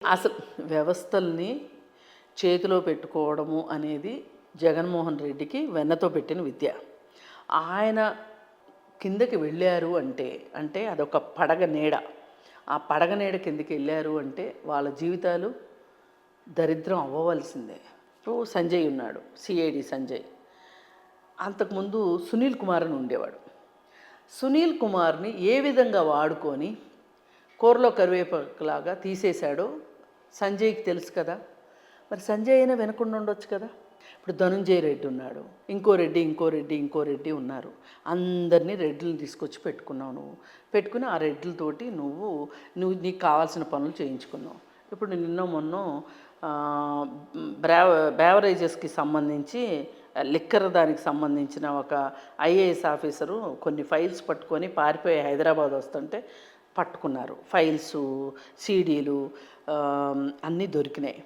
అసలు వ్యవస్థల్ని చేతిలో పెట్టుకోవడము అనేది జగన్మోహన్ రెడ్డికి వెన్నతో పెట్టిన విద్య. ఆయన కిందకి వెళ్ళారు అంటే అదొక పడగ నీడ. ఆ పడగ నీడ కిందకి వెళ్ళారు అంటే వాళ్ళ జీవితాలు దరిద్రం అవ్వవలసిందే. ఇప్పుడు సంజయ్ ఉన్నాడు, సిఐడి సంజయ్. అంతకుముందు సునీల్ కుమార్ అని ఉండేవాడు. సునీల్ కుమార్ని ఏ విధంగా వాడుకొని కూరలో కరివేపాకులాగా తీసేశాడో సంజయ్కి తెలుసు కదా. మరి సంజయ్ అయినా వినకుండా ఉండొచ్చు కదా. ఇప్పుడు ధనుంజయ రెడ్డి ఉన్నాడు, ఇంకో రెడ్డి ఉన్నారు. అందరినీ రెడ్డిని తీసుకొచ్చి పెట్టుకున్నావు. నువ్వు పెట్టుకుని ఆ రెడ్లతోటి నువ్వు నీకు కావాల్సిన పనులు చేయించుకున్నావు. ఇప్పుడు నిన్న మొన్న బేవరేజెస్కి సంబంధించి లిక్కర్ దానికి సంబంధించిన ఒక ఐఏఎస్ ఆఫీసరు కొన్ని ఫైల్స్ పట్టుకొని పారిపోయి హైదరాబాద్ వస్తుంటే పట్టుకున్నారు. ఫైల్సు, సీడీలు అన్నీ దొరికినాయి.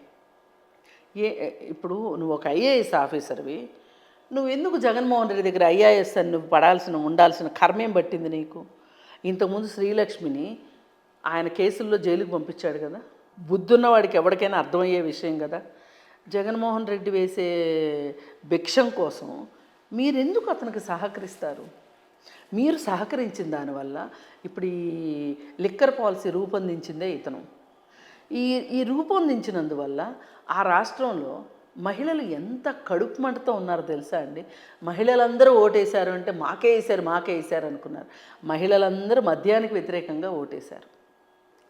ఇప్పుడు నువ్వు ఒక ఐఏఎస్ ఆఫీసర్వి, నువ్వు ఎందుకు జగన్మోహన్ రెడ్డి దగ్గర ఐఏఎస్ అని నువ్వు ఉండాల్సిన కర్మేం పట్టింది నీకు? ఇంతకుముందు శ్రీలక్ష్మిని ఆయన కేసుల్లో జైలుకి పంపించాడు కదా. బుద్ధున్నవాడికి ఎవరికైనా అర్థమయ్యే విషయం కదా. జగన్మోహన్ రెడ్డి వేసే భిక్షం కోసం మీరెందుకు అతనికి సహకరిస్తారు? మీరు సహకరించిన దానివల్ల ఇప్పుడు ఈ లిక్కర్ పాలసీ రూపొందించిందే ఇతను. ఈ రూపొందించినందువల్ల ఆ రాష్ట్రంలో మహిళలు ఎంత కడుపు మంటతో ఉన్నారో తెలుసా అండి. మహిళలందరూ ఓటేశారు అంటే మాకే వేశారు అనుకున్నారు. మహిళలందరూ మద్యానికి వ్యతిరేకంగా ఓటేశారు,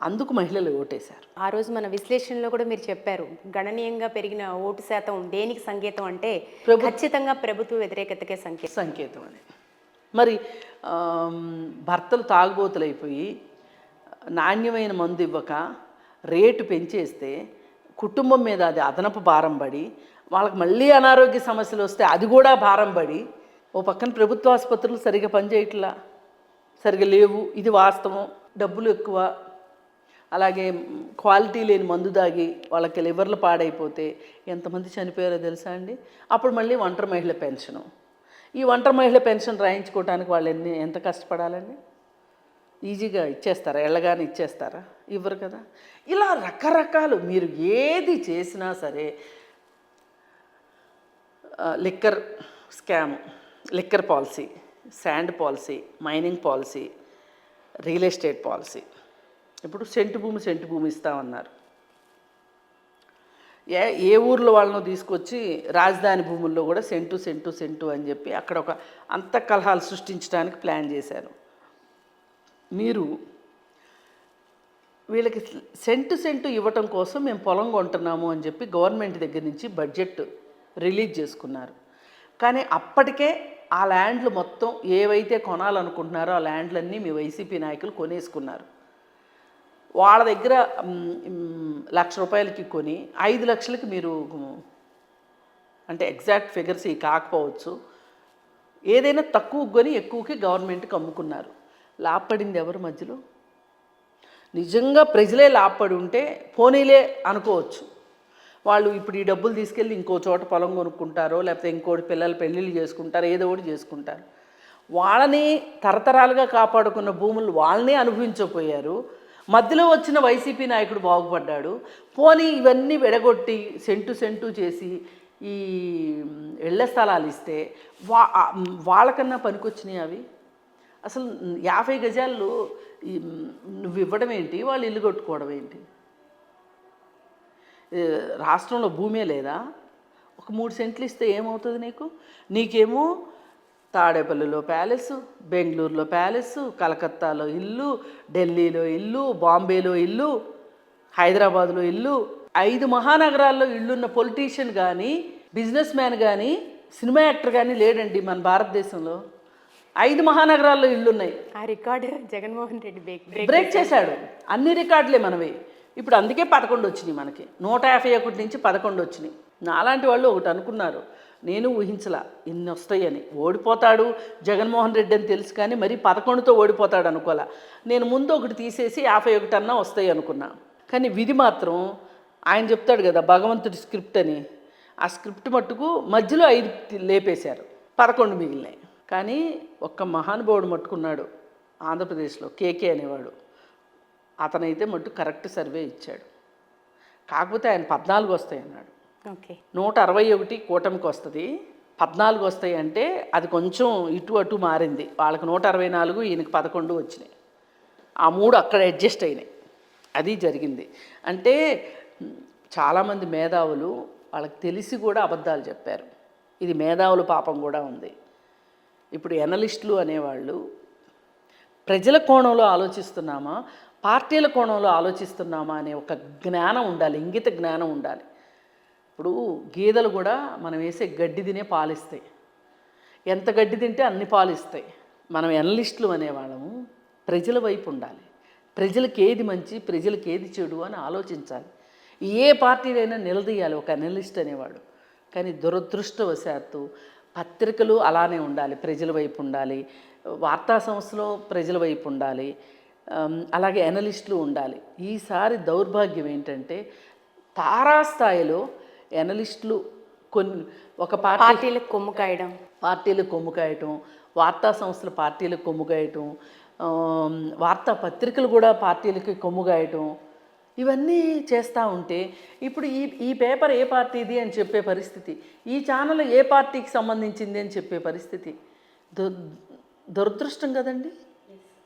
అందుకు మహిళలు ఓటేశారు. ఆ రోజు మన విశ్లేషణలో కూడా మీరు చెప్పారు, గణనీయంగా పెరిగిన ఓటు శాతం దేనికి సంకేతం అంటే ఖచ్చితంగా ప్రభుత్వ వ్యతిరేకతకే సంకేతం అని. మరి భర్తలు తాగుబోతులైపోయి నాణ్యమైన మందు ఇవ్వక రేటు పెంచేస్తే కుటుంబం మీద అది అదనపు భారం పడి వాళ్ళకి మళ్ళీ అనారోగ్య సమస్యలు వస్తే అది కూడా భారం పడి, ఓ పక్కన ప్రభుత్వ ఆసుపత్రులు సరిగా పనిచేయట్లా, సరిగా లేవు, ఇది వాస్తవం. డబ్బులు ఎక్కువ, అలాగే క్వాలిటీ లేని మందు దాగి వాళ్ళకి లివర్లు పాడైపోతే ఎంతమంది చనిపోయారో తెలుసా అండి. అప్పుడు మళ్ళీ ఒంటరి మహిళ పెన్షను. ఈ ఒంటరి మహిళ పెన్షన్ రాయించుకోవడానికి వాళ్ళు ఎంత కష్టపడాలండి? ఈజీగా ఇచ్చేస్తారా? ఎళ్ళగానే ఇచ్చేస్తారా? ఇవ్వరు కదా. ఇలా రకరకాలు మీరు ఏది చేసినా సరే, liquor scam, liquor policy, sand policy, mining policy, real estate policy. ఇప్పుడు సెంటు భూమి ఇస్తామన్నారు. ఏ ఊర్లో వాళ్ళను తీసుకొచ్చి రాజధాని భూముల్లో కూడా సెంటు అని చెప్పి అక్కడ ఒక అంతఃకలహాలు సృష్టించడానికి ప్లాన్ చేశారు. మీరు వీళ్ళకి సెంటు ఇవ్వటం కోసం మేము పొలం కొంటున్నాము అని చెప్పి గవర్నమెంట్ దగ్గర నుంచి బడ్జెట్ రిలీజ్ చేసుకున్నారు. కానీ అప్పటికే ఆ ల్యాండ్లు మొత్తం ఏవైతే కొనాలనుకుంటున్నారో ఆ ల్యాండ్లన్నీ మీ వైసీపీ నాయకులు కొనేసుకున్నారు. వాళ్ళ దగ్గర 1,00,000 రూపాయలకి కొని 5 లక్షలకి మీరు, అంటే ఎగ్జాక్ట్ ఫిగర్స్ ఈ కాకపోవచ్చు, ఏదైనా తక్కువ కొని ఎక్కువకి గవర్నమెంట్కి అమ్ముకున్నారు. లాభపడింది ఎవరు మధ్యలో? నిజంగా ప్రజలే లాభపడి ఉంటే పోనీలే అనుకోవచ్చు. వాళ్ళు ఇప్పుడు ఈ డబ్బులు తీసుకెళ్ళి ఇంకో చోట పొలం కొనుక్కుంటారో, లేకపోతే ఇంకోటి పిల్లలు పెళ్ళిళ్ళు చేసుకుంటారో, ఏదో ఒకటి చేసుకుంటారు. వాళ్ళని తరతరాలుగా కాపాడుకున్న భూములు వాళ్ళనే అనుభవించకపోయారు. మధ్యలో వచ్చిన వైసీపీ నాయకుడు బాగుపడ్డాడు. పోనీ ఇవన్నీ విడగొట్టి సెంటు చేసి ఈ ఇళ్ల స్థలాలు ఇస్తే వాళ్ళకన్నా పనికొచ్చినాయి అవి. అసలు 50 గజాలు నువ్వు ఇవ్వడం ఏంటి, వాళ్ళు ఇల్లు కొట్టుకోవడం ఏంటి? రాష్ట్రంలో భూమే లేదా? ఒక 3 సెంట్లు ఇస్తే ఏమవుతుంది నీకేమో తాడేపల్లిలో ప్యాలెస్, బెంగళూరులో ప్యాలెస్, కలకత్తాలో ఇల్లు, ఢిల్లీలో ఇల్లు, బాంబేలో ఇల్లు, హైదరాబాద్లో ఇల్లు. 5 మహానగరాల్లో ఇల్లున్న పొలిటీషియన్ కానీ, బిజినెస్ మ్యాన్ కానీ, సినిమా యాక్టర్ కానీ లేడండి మన భారతదేశంలో. 5 మహానగరాల్లో ఇళ్ళున్నాయి. ఆ రికార్డు జగన్మోహన్ రెడ్డి బ్రేక్ చేశాడు. అన్ని రికార్డులే మనవి. ఇప్పుడు అందుకే 11 వచ్చినాయి మనకి. 151 నుంచి 11 వచ్చినాయి. నాలాంటి వాళ్ళు ఒకటి అనుకున్నారు, నేను ఊహించలా ఇన్ని వస్తాయని. ఓడిపోతాడు జగన్మోహన్ రెడ్డి అని తెలుసు, కానీ మరి 11తో ఓడిపోతాడు అనుకోలే. నేను ముందు ఒకటి తీసేసి 51 అన్నా వస్తాయి అనుకున్నా. కానీ విధి మాత్రం ఆయన చెప్తాడు కదా భగవంతుడి స్క్రిప్ట్ అని, ఆ స్క్రిప్ట్ మట్టుకు మధ్యలో 5 లేపేశారు, 11 మిగిలినాయి. కానీ ఒక్క మహానుభావుడు మట్టుకున్నాడు ఆంధ్రప్రదేశ్లో, కేకే అనేవాడు. అతనైతే మట్టు కరెక్ట్ సర్వే ఇచ్చాడు. కాకపోతే ఆయన 14 వస్తాయి అన్నాడు. ఓకే. 161 కూటమికి వస్తుంది, 14 వస్తాయి అంటే అది కొంచెం ఇటు అటు మారింది. వాళ్ళకి 164, ఈయనకి 11 వచ్చినాయి. ఆ 3 అక్కడ అడ్జస్ట్ అయినాయి. అది జరిగింది. అంటే చాలామంది మేధావులు వాళ్ళకి తెలిసి కూడా అబద్ధాలు చెప్పారు. ఇది మేధావుల పాపం కూడా ఉంది. ఇప్పుడు ఎనలిస్టులు అనేవాళ్ళు ప్రజల కోణంలో ఆలోచిస్తున్నామా, పార్టీల కోణంలో ఆలోచిస్తున్నామా అనే ఒక జ్ఞానం ఉండాలి, ఇంగిత జ్ఞానం ఉండాలి. ఇప్పుడు గేదెలు కూడా మనం వేసే గడ్డి తినే పాలిస్తాయి. ఎంత గడ్డి తింటే అన్ని పాలిస్తాయి. మనం ఎనలిస్టులు అనేవాళ్ళము ప్రజల వైపు ఉండాలి. ప్రజలకు ఏది మంచి, ప్రజలకు ఏది చెడు అని ఆలోచించాలి. ఏ పార్టీలైనా నిలదీయాలి ఒక అనలిస్ట్ అనేవాడు. కానీ దురదృష్టవశాత్తు పత్రికలు అలానే ఉండాలి, ప్రజల వైపు ఉండాలి. వార్తా సంస్థలో ప్రజల వైపు ఉండాలి, అలాగే అనలిస్టులు ఉండాలి. ఈసారి దౌర్భాగ్యం ఏంటంటే తారాస్థాయిలో అనలిస్టులు ఒక పార్టీలకు కొమ్ము కాయడం, పార్టీలకు కొమ్ము కాయటం, వార్తా సంస్థలు పార్టీలకు కొమ్ము కాయటం, వార్తాపత్రికలు కూడా పార్టీలకి కొమ్ము కాయటం, ఇవన్నీ చేస్తూ ఉంటే ఇప్పుడు ఈ పేపర్ ఏ పార్టీది అని చెప్పే పరిస్థితి, ఈ ఛానల్ ఏ పార్టీకి సంబంధించింది అని చెప్పే పరిస్థితి. దురదృష్టం కదండి.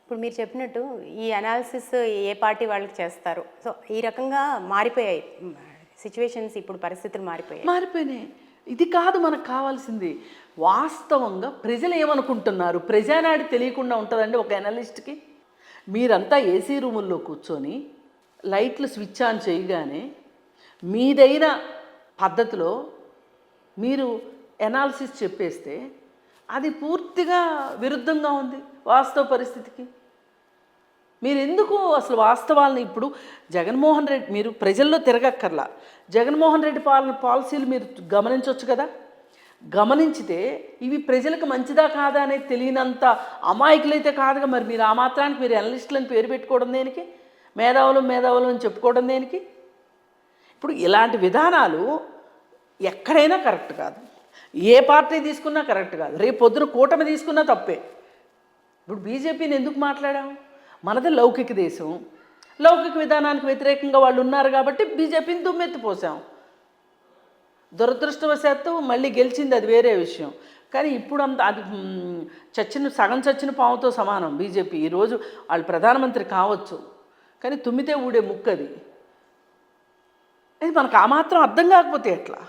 ఇప్పుడు మీరు చెప్పినట్టు ఈ అనాలిసిస్ ఏ పార్టీ వాళ్ళకి చేస్తారు. సో ఈ రకంగా మారిపోయాయి సిచ్యువేషన్స్, ఇప్పుడు పరిస్థితులు మారిపోయినాయి. ఇది కాదు మనకు కావాల్సింది. వాస్తవంగా ప్రజలు ఏమనుకుంటున్నారు, ప్రజానాడి తెలియకుండా ఉంటుందండి ఒక అనలిస్ట్కి. మీరంతా ఏసీ రూముల్లో కూర్చొని లైట్లు స్విచ్ ఆన్ చేయగానే మీదైన పద్ధతిలో మీరు ఎనాలిసిస్ చెప్పేస్తే అది పూర్తిగా విరుద్ధంగా ఉంది వాస్తవ పరిస్థితికి. మీరు ఎందుకు అసలు వాస్తవాలను ఇప్పుడు జగన్మోహన్ రెడ్డి, మీరు ప్రజల్లో తిరగక్కర్లా, జగన్మోహన్ రెడ్డి పాలసీలు మీరు గమనించవచ్చు కదా. గమనించితే ఇవి ప్రజలకు మంచిదా కాదా అనేది తెలియనంత అమాయకులైతే కాదుగా. మరి మీరు ఆ మాత్రానికి మీరు అనలిస్టులను పేరు పెట్టుకోవడం దేనికి, మేధావులు అని చెప్పుకోవడం దేనికి? ఇప్పుడు ఇలాంటి విధానాలు ఎక్కడైనా కరెక్ట్ కాదు, ఏ పార్టీ తీసుకున్నా కరెక్ట్ కాదు. రేపు పొద్దున కూటమి తీసుకున్నా తప్పే. ఇప్పుడు బీజేపీని ఎందుకు మాట్లాడాం? మనది లౌకిక దేశం, లౌకిక విధానానికి వ్యతిరేకంగా వాళ్ళు ఉన్నారు కాబట్టి బీజేపీని దుమ్మెత్తిపోసాం. దురదృష్టవశాత్తు మళ్ళీ గెలిచింది, అది వేరే విషయం. కానీ ఇప్పుడు అంత అది సగం చచ్చిన పాముతో సమానం బీజేపీ. ఈరోజు వాళ్ళు ప్రధానమంత్రి కావచ్చు, కానీ తుమ్మితే ఊడే ముక్కది. అది మనకు ఆ మాత్రం అర్థం కాకపోతే ఎట్లా?